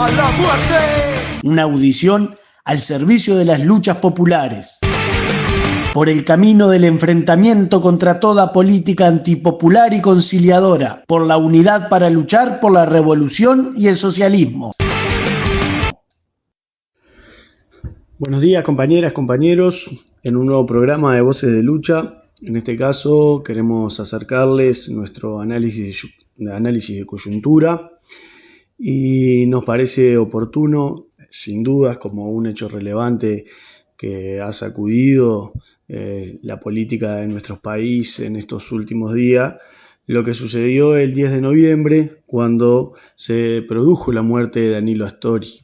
a la muerte. Una audición al servicio de las luchas populares. Por el camino del enfrentamiento contra toda política antipopular y conciliadora. Por la unidad para luchar por la revolución y el socialismo. Buenos días, compañeras, compañeros, en un nuevo programa de Voces de Lucha. En este caso queremos acercarles nuestro análisis de coyuntura y nos parece oportuno, sin dudas, como un hecho relevante que ha sacudido la política de nuestro país en estos últimos días, lo que sucedió el 10 de noviembre cuando se produjo la muerte de Danilo Astori.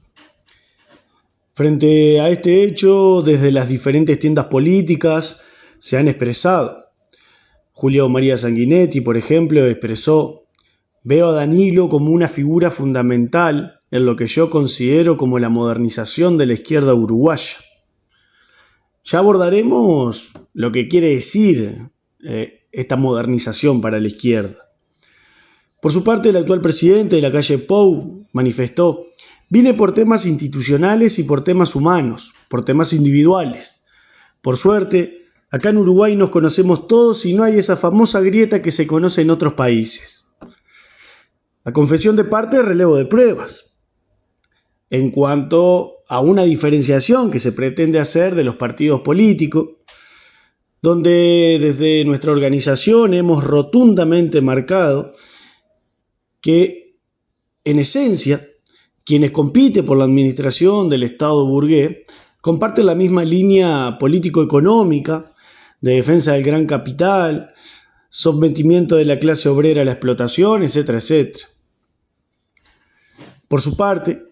Frente a este hecho, desde las diferentes tiendas políticas se han expresado. Julio María Sanguinetti, por ejemplo, expresó: veo a Danilo como una figura fundamental en lo que yo considero como la modernización de la izquierda uruguaya. Ya abordaremos lo que quiere decir esta modernización para la izquierda. Por su parte, el actual presidente de la calle Pou manifestó: vine por temas institucionales y por temas humanos, por temas individuales. Por suerte, acá en Uruguay nos conocemos todos y no hay esa famosa grieta que se conoce en otros países. A confesión de parte, relevo de pruebas. En cuanto a una diferenciación que se pretende hacer de los partidos políticos, donde desde nuestra organización hemos rotundamente marcado que, en esencia, quienes compiten por la administración del Estado burgués comparten la misma línea político-económica de defensa del gran capital, sometimiento de la clase obrera a la explotación, etcétera, etcétera. Por su parte,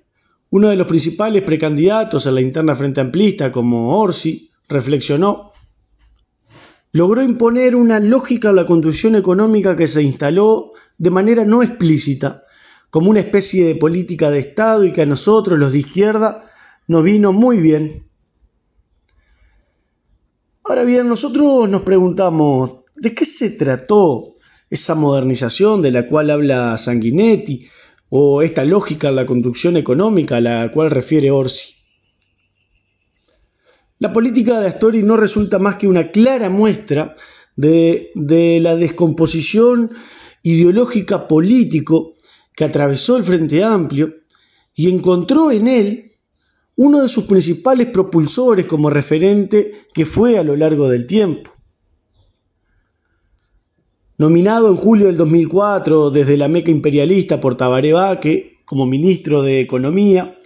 uno de los principales precandidatos a la interna Frente Amplista, como Orsi, reflexionó: logró imponer una lógica a la conducción económica que se instaló de manera no explícita, como una especie de política de Estado y que a nosotros, los de izquierda, nos vino muy bien. Ahora bien, nosotros nos preguntamos, ¿de qué se trató esa modernización de la cual habla Sanguinetti o esta lógica en la conducción económica a la cual refiere Orsi? La política de Astori no resulta más que una clara muestra de la descomposición ideológica político que atravesó el Frente Amplio y encontró en él uno de sus principales propulsores como referente que fue a lo largo del tiempo. Nominado en julio del 2004 desde la meca imperialista por Tabaré Vázquez como ministro de Economía,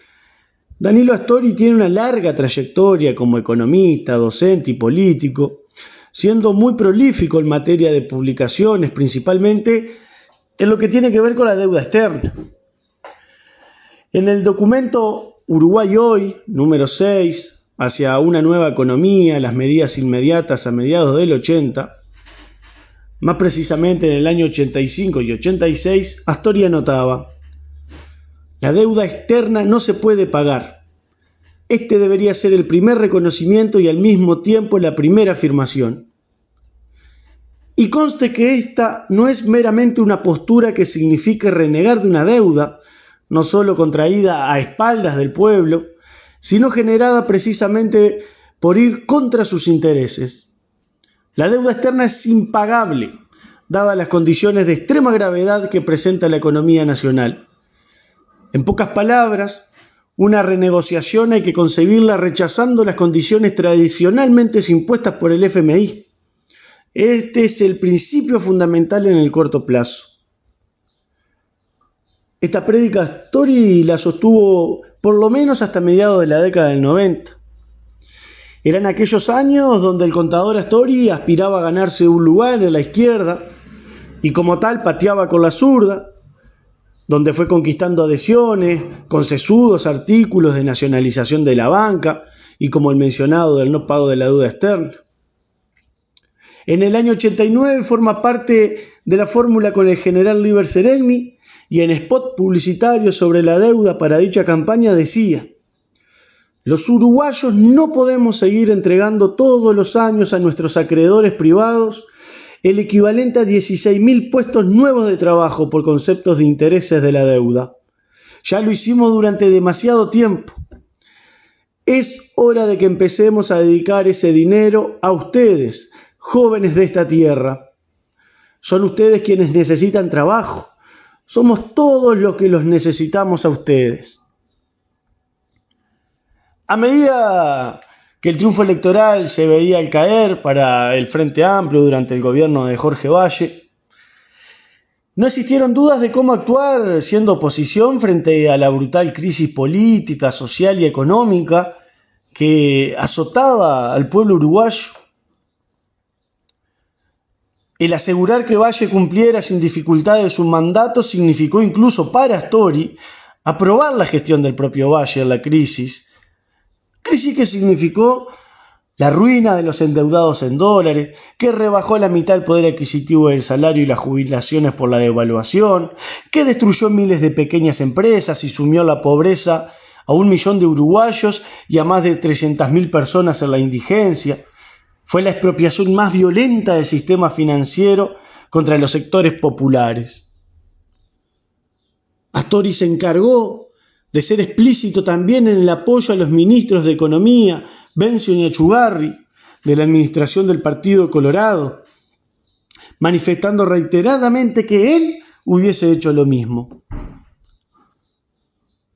Danilo Astori tiene una larga trayectoria como economista, docente y político, siendo muy prolífico en materia de publicaciones, principalmente en lo que tiene que ver con la deuda externa. En el documento Uruguay Hoy, número 6, hacia una nueva economía, las medidas inmediatas a mediados del 80, más precisamente en el año 85 y 86, Astori anotaba: la deuda externa no se puede pagar. Este debería ser el primer reconocimiento y al mismo tiempo la primera afirmación. Y conste que esta no es meramente una postura que signifique renegar de una deuda, no solo contraída a espaldas del pueblo, sino generada precisamente por ir contra sus intereses. La deuda externa es impagable, dadas las condiciones de extrema gravedad que presenta la economía nacional. En pocas palabras, una renegociación hay que concebirla rechazando las condiciones tradicionalmente impuestas por el FMI. Este es el principio fundamental en el corto plazo. Esta prédica Astori la sostuvo por lo menos hasta mediados de la década del 90. Eran aquellos años donde el contador Astori aspiraba a ganarse un lugar en la izquierda y como tal pateaba con la zurda, donde fue conquistando adhesiones con sesudos artículos de nacionalización de la banca y como el mencionado del no pago de la deuda externa. En el año 89 forma parte de la fórmula con el general Liber Seregni y en spot publicitario sobre la deuda para dicha campaña decía: los uruguayos no podemos seguir entregando todos los años a nuestros acreedores privados el equivalente a 16.000 puestos nuevos de trabajo por conceptos de intereses de la deuda. Ya lo hicimos durante demasiado tiempo. Es hora de que empecemos a dedicar ese dinero a ustedes, jóvenes de esta tierra. Son ustedes quienes necesitan trabajo. Somos todos los que los necesitamos a ustedes. A medida que el triunfo electoral se veía al caer para el Frente Amplio durante el gobierno de Jorge Valle, no existieron dudas de cómo actuar siendo oposición frente a la brutal crisis política, social y económica que azotaba al pueblo uruguayo. El asegurar que Valle cumpliera sin dificultades su mandato significó incluso para Astori aprobar la gestión del propio Valle en la crisis que significó la ruina de los endeudados en dólares, que rebajó la mitad el poder adquisitivo del salario y las jubilaciones por la devaluación, que destruyó miles de pequeñas empresas y sumió la pobreza a 1 millón de uruguayos y a más de 300.000 personas en la indigencia. Fue la expropiación más violenta del sistema financiero contra los sectores populares. Astori se encargó de ser explícito también en el apoyo a los ministros de Economía, Bencio y Achugarri, de la administración del Partido Colorado, manifestando reiteradamente que él hubiese hecho lo mismo.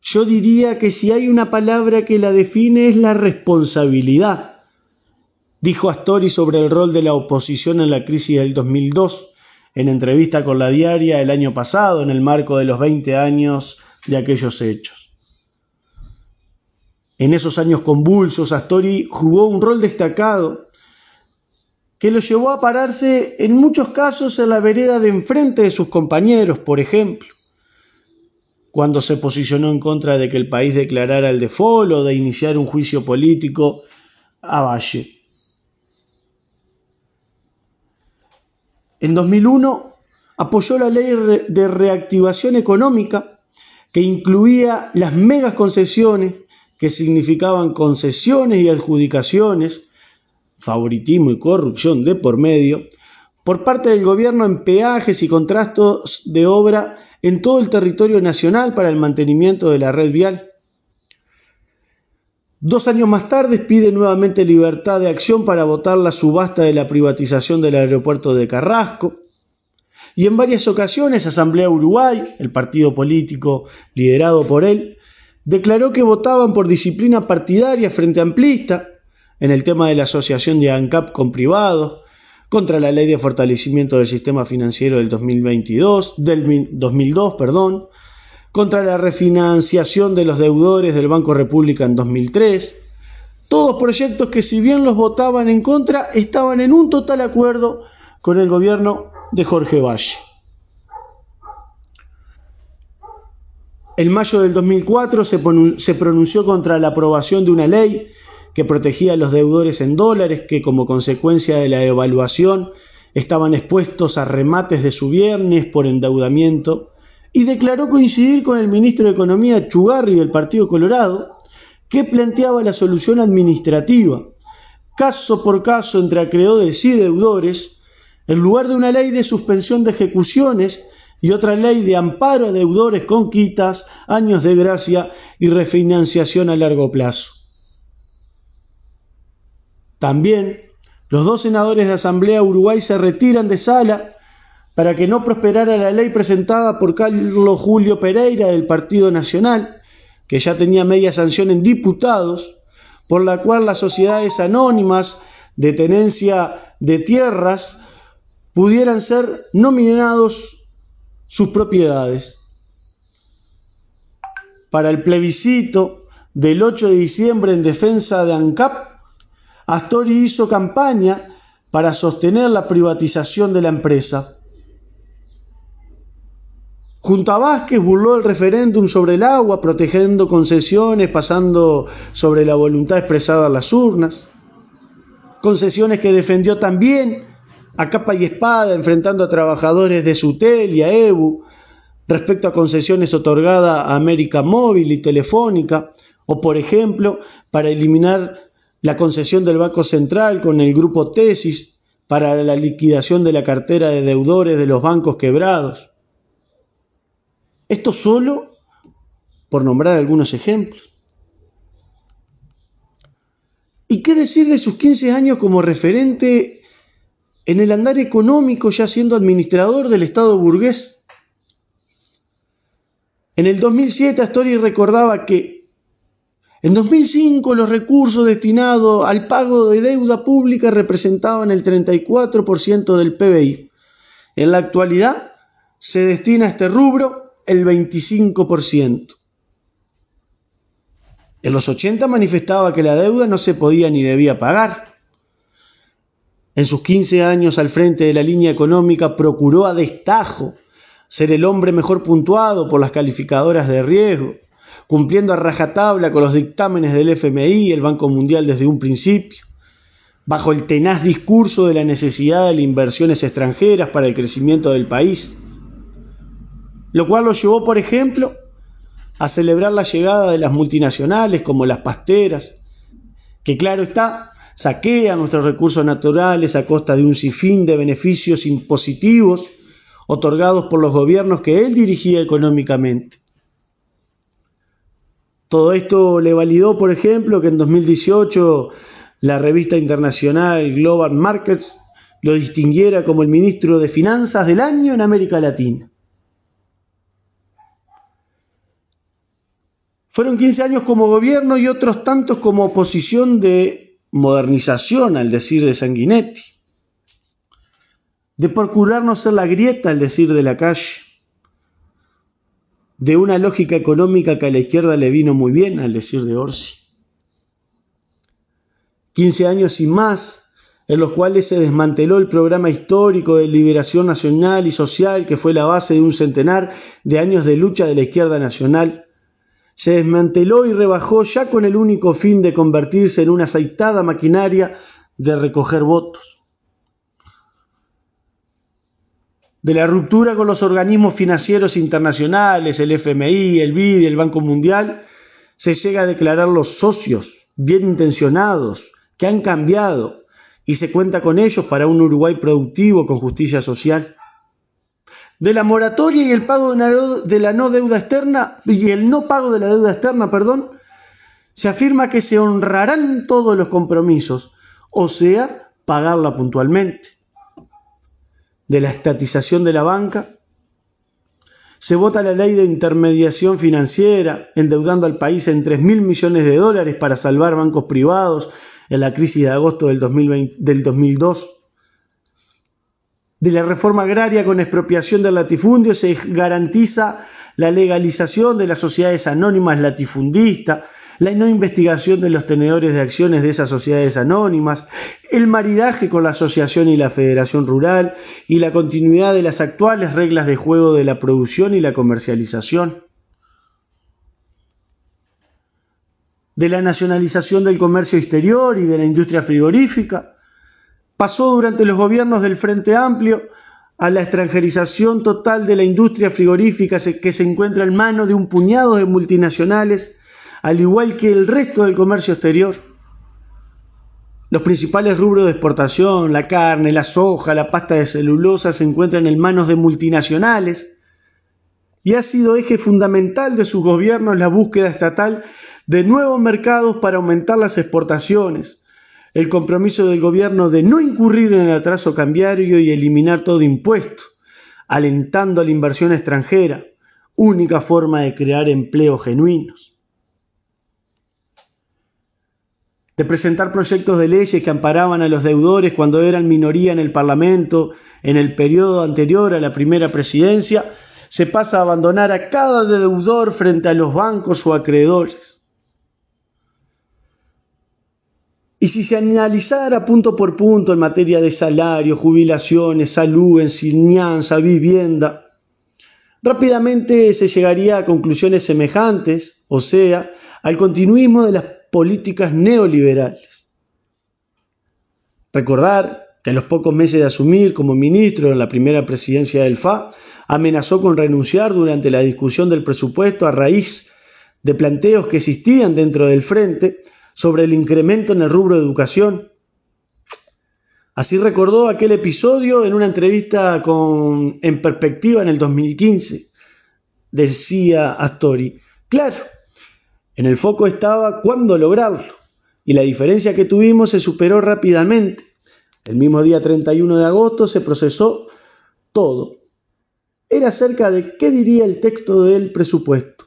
Yo diría que si hay una palabra que la define es la responsabilidad, dijo Astori sobre el rol de la oposición en la crisis del 2002, en entrevista con La Diaria el año pasado, en el marco de los 20 años de aquellos hechos. En esos años convulsos, Astori jugó un rol destacado que lo llevó a pararse en muchos casos en la vereda de enfrente de sus compañeros, por ejemplo, cuando se posicionó en contra de que el país declarara el default o de iniciar un juicio político a Valle. En 2001 apoyó la ley de reactivación económica que incluía las megas concesiones, que significaban concesiones y adjudicaciones, favoritismo y corrupción de por medio, por parte del gobierno en peajes y contratos de obra en todo el territorio nacional para el mantenimiento de la red vial. 2 años más tarde pide nuevamente libertad de acción para votar la subasta de la privatización del aeropuerto de Carrasco. Y en varias ocasiones Asamblea Uruguay, el partido político liderado por él, declaró que votaban por disciplina partidaria frente amplista en el tema de la asociación de ANCAP con privados, contra la ley de fortalecimiento del sistema financiero del 2002, contra la refinanciación de los deudores del Banco República en 2003, todos proyectos que si bien los votaban en contra, estaban en un total acuerdo con el gobierno de Jorge Valle. En mayo del 2004 se pronunció contra la aprobación de una ley que protegía a los deudores en dólares que, como consecuencia de la devaluación, estaban expuestos a remates de su viernes por endeudamiento, y declaró coincidir con el ministro de Economía Achugarri del Partido Colorado, que planteaba la solución administrativa, caso por caso entre acreedores y deudores, en lugar de una ley de suspensión de ejecuciones y otra ley de amparo a deudores con quitas, años de gracia y refinanciación a largo plazo. También, los 2 senadores de Asamblea Uruguay se retiran de sala para que no prosperara la ley presentada por Carlos Julio Pereira del Partido Nacional, que ya tenía media sanción en diputados, por la cual las sociedades anónimas de tenencia de tierras pudieran ser nominados sus propiedades. Para el plebiscito del 8 de diciembre en defensa de ANCAP, Astori hizo campaña para sostener la privatización de la empresa. Junto a Vázquez burló el referéndum sobre el agua, protegiendo concesiones, pasando sobre la voluntad expresada en las urnas. Concesiones que defendió también a capa y espada, enfrentando a trabajadores de Sutel y a EBU, respecto a concesiones otorgadas a América Móvil y Telefónica, o por ejemplo, para eliminar la concesión del Banco Central con el grupo Tesis para la liquidación de la cartera de deudores de los bancos quebrados. Esto solo por nombrar algunos ejemplos. ¿Y qué decir de sus 15 años como referente en el andar económico, ya siendo administrador del Estado burgués? En el 2007 Astori recordaba que en 2005 los recursos destinados al pago de deuda pública representaban el 34% del PBI. En la actualidad se destina a este rubro el 25%. En los 80 manifestaba que la deuda no se podía ni debía pagar. En sus 15 años al frente de la línea económica procuró a destajo ser el hombre mejor puntuado por las calificadoras de riesgo, cumpliendo a rajatabla con los dictámenes del FMI y el Banco Mundial desde un principio, bajo el tenaz discurso de la necesidad de las inversiones extranjeras para el crecimiento del país, lo cual lo llevó, por ejemplo, a celebrar la llegada de las multinacionales como las pasteras, que claro está, saquean nuestros recursos naturales a costa de un sinfín de beneficios impositivos otorgados por los gobiernos que él dirigía económicamente. Todo esto le validó, por ejemplo, que en 2018 la revista internacional Global Markets lo distinguiera como el ministro de Finanzas del año en América Latina. Fueron 15 años como gobierno y otros tantos como oposición de modernización, al decir de Sanguinetti, de procurar no ser la grieta, al decir de Lacalle, de una lógica económica que a la izquierda le vino muy bien, al decir de Orsi. 15 años y más, en los cuales se desmanteló el programa histórico de liberación nacional y social que fue la base de un centenar de años de lucha de la izquierda nacional. Se desmanteló y rebajó ya con el único fin de convertirse en una aceitada maquinaria de recoger votos. De la ruptura con los organismos financieros internacionales, el FMI, el BID y el Banco Mundial, se llega a declarar los socios bien intencionados que han cambiado y se cuenta con ellos para un Uruguay productivo con justicia social. De la moratoria y el pago de la no deuda externa y el no pago de la deuda externa, se afirma que se honrarán todos los compromisos, o sea, pagarla puntualmente. De la estatización de la banca, se vota la ley de intermediación financiera, endeudando al país en 3.000 millones de dólares para salvar bancos privados en la crisis de agosto del 2002. De la reforma agraria con expropiación del latifundio se garantiza la legalización de las sociedades anónimas latifundistas, la no investigación de los tenedores de acciones de esas sociedades anónimas, el maridaje con la asociación y la federación rural y la continuidad de las actuales reglas de juego de la producción y la comercialización. De la nacionalización del comercio exterior y de la industria frigorífica. Pasó durante los gobiernos del Frente Amplio a la extranjerización total de la industria frigorífica que se encuentra en manos de un puñado de multinacionales, al igual que el resto del comercio exterior. Los principales rubros de exportación, la carne, la soja, la pasta de celulosa, se encuentran en manos de multinacionales y ha sido eje fundamental de sus gobiernos la búsqueda estatal de nuevos mercados para aumentar las exportaciones. El compromiso del gobierno de no incurrir en el atraso cambiario y eliminar todo impuesto, alentando a la inversión extranjera, única forma de crear empleos genuinos. De presentar proyectos de leyes que amparaban a los deudores cuando eran minoría en el Parlamento en el periodo anterior a la primera presidencia, se pasa a abandonar a cada deudor frente a los bancos o acreedores. Y si se analizara punto por punto en materia de salario, jubilaciones, salud, enseñanza, vivienda, rápidamente se llegaría a conclusiones semejantes, o sea, al continuismo de las políticas neoliberales. Recordar que a los pocos meses de asumir como ministro en la primera presidencia del FA, amenazó con renunciar durante la discusión del presupuesto a raíz de planteos que existían dentro del Frente sobre el incremento en el rubro de educación. Así recordó aquel episodio en una entrevista En Perspectiva en el 2015. Decía Astori: Claro, en el foco estaba cuándo lograrlo, y la diferencia que tuvimos se superó rápidamente. El mismo día 31 de agosto se procesó todo. Era acerca de qué diría el texto del presupuesto.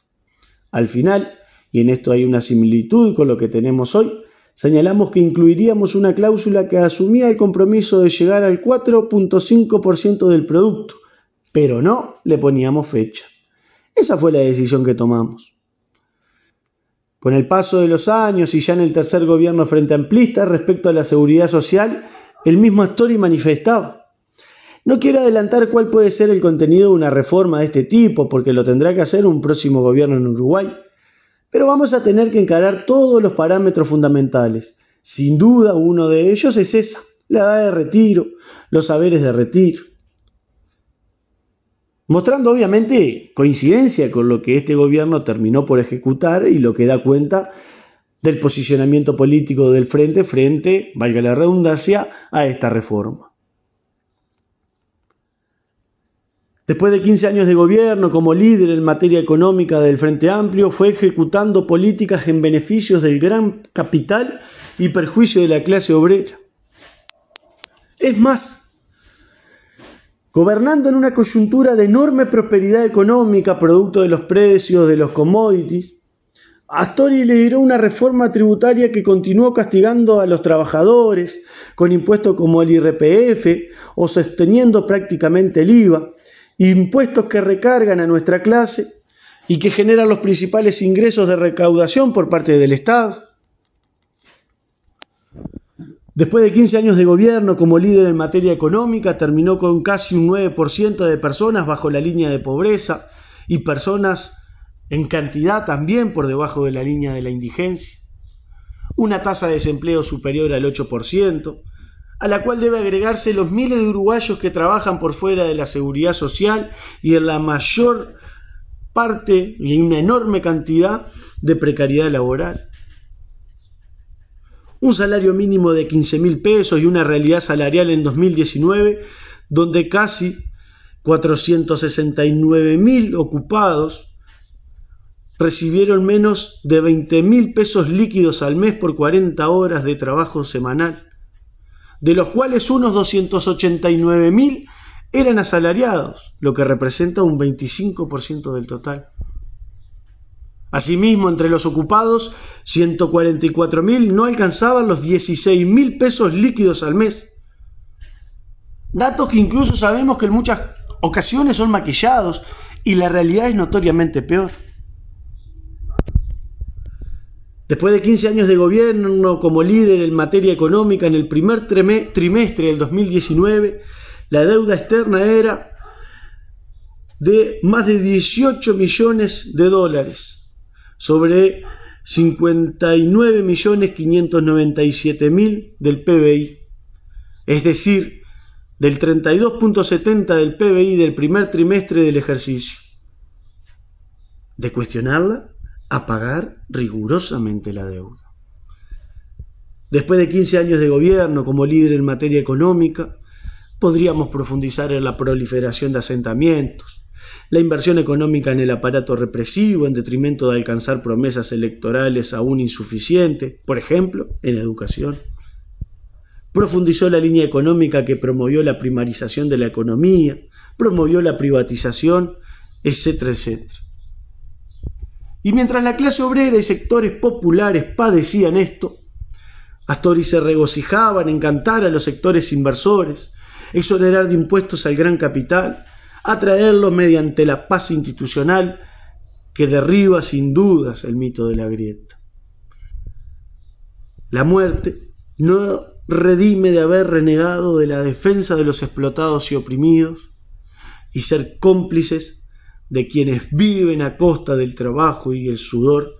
Al final, y en esto hay una similitud con lo que tenemos hoy, señalamos que incluiríamos una cláusula que asumía el compromiso de llegar al 4.5% del producto, pero no le poníamos fecha. Esa fue la decisión que tomamos. Con el paso de los años y ya en el tercer gobierno frente amplista respecto a la seguridad social, el mismo Astori manifestaba: no quiero adelantar cuál puede ser el contenido de una reforma de este tipo, porque lo tendrá que hacer un próximo gobierno en Uruguay, pero vamos a tener que encarar todos los parámetros fundamentales. Sin duda uno de ellos es esa, la edad de retiro, los saberes de retiro. Mostrando obviamente coincidencia con lo que este gobierno terminó por ejecutar y lo que da cuenta del posicionamiento político del frente, valga la redundancia, a esta reforma. Después de 15 años de gobierno como líder en materia económica del Frente Amplio, fue ejecutando políticas en beneficios del gran capital y perjuicio de la clase obrera. Es más, gobernando en una coyuntura de enorme prosperidad económica producto de los precios de los commodities, Astori lideró una reforma tributaria que continuó castigando a los trabajadores con impuestos como el IRPF o sosteniendo prácticamente el IVA, impuestos que recargan a nuestra clase y que generan los principales ingresos de recaudación por parte del Estado. Después de 15 años de gobierno como líder en materia económica, terminó con casi un 9% de personas bajo la línea de pobreza y personas en cantidad también por debajo de la línea de la indigencia. Una tasa de desempleo superior al 8%, a la cual debe agregarse los miles de uruguayos que trabajan por fuera de la seguridad social y en la mayor parte y una enorme cantidad de precariedad laboral. Un salario mínimo de 15.000 pesos y una realidad salarial en 2019 donde casi 469.000 ocupados recibieron menos de 20.000 pesos líquidos al mes por 40 horas de trabajo semanal, de los cuales unos 289.000 eran asalariados, lo que representa un 25% del total. Asimismo, entre los ocupados, 144.000 no alcanzaban los 16.000 pesos líquidos al mes. Datos que incluso sabemos que en muchas ocasiones son maquillados y la realidad es notoriamente peor. Después de 15 años de gobierno como líder en materia económica, en el primer trimestre del 2019, la deuda externa era de más de 18 millones de dólares, sobre 59.597.000 del PBI, es decir, del 32.70 del PBI del primer trimestre del ejercicio. De cuestionarla a pagar rigurosamente la deuda. Después de 15 años de gobierno como líder en materia económica, podríamos profundizar en la proliferación de asentamientos, la inversión económica en el aparato represivo en detrimento de alcanzar promesas electorales aún insuficientes, por ejemplo, en educación. Profundizó la línea económica que promovió la primarización de la economía, promovió la privatización, etcétera, etcétera. Y mientras la clase obrera y sectores populares padecían esto, Astori se regocijaba en encantar a los sectores inversores, exonerar de impuestos al gran capital, atraerlos mediante la paz institucional que derriba sin dudas el mito de la grieta. La muerte no redime de haber renegado de la defensa de los explotados y oprimidos y ser cómplices de quienes viven a costa del trabajo y el sudor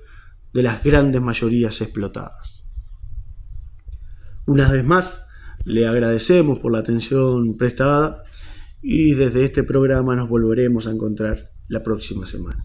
de las grandes mayorías explotadas. Una vez más, le agradecemos por la atención prestada y desde este programa nos volveremos a encontrar la próxima semana.